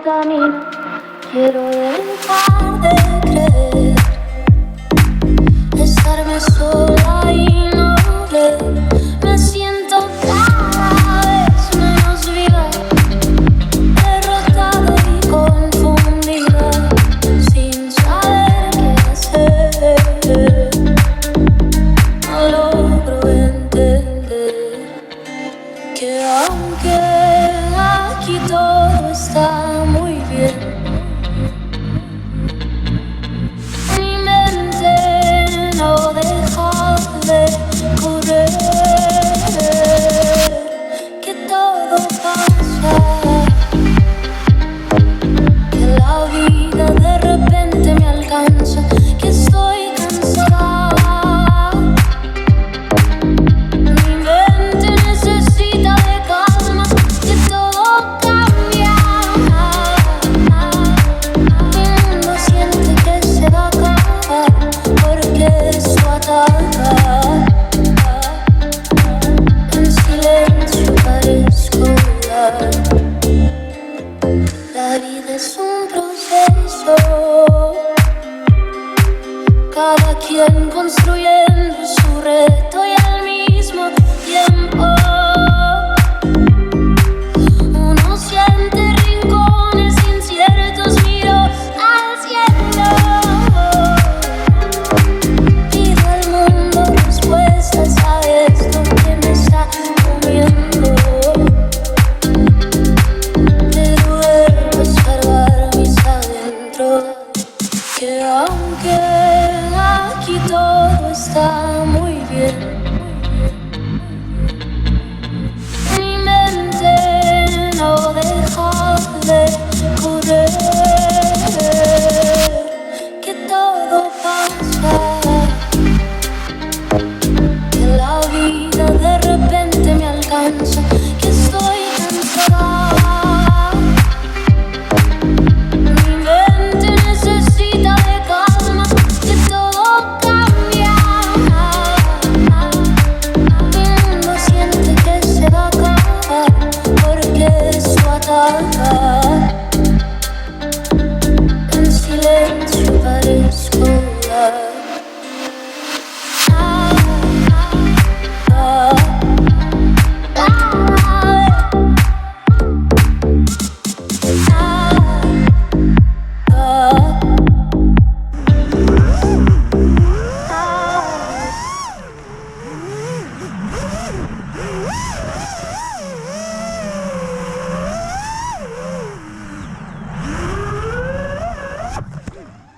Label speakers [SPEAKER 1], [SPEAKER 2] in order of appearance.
[SPEAKER 1] camino. Quiero dejar de creer, estarme sola y no ver. Me siento cada vez menos viva, derrotada y confundida, sin saber qué hacer. No logro entender que aunque aquí todo está muy bien, mi mente no deja de correr, que todo pasa, que la vida de repente me alcanza, que estoy cansada. Mi mente necesita de calma, que todo cambia. Mi mundo siente que se va a acabar, porque esto ataca. En silencio parezco dudar. La vida es un proceso, cada quien construyendo su reto y al mismo tiempo uno siente rincones inciertos, miro al cielo, pido al mundo respuestas a esto que me está comiendo, pero vuelvo a escarbar mis adentros, que aunque aquí todo está muy bien,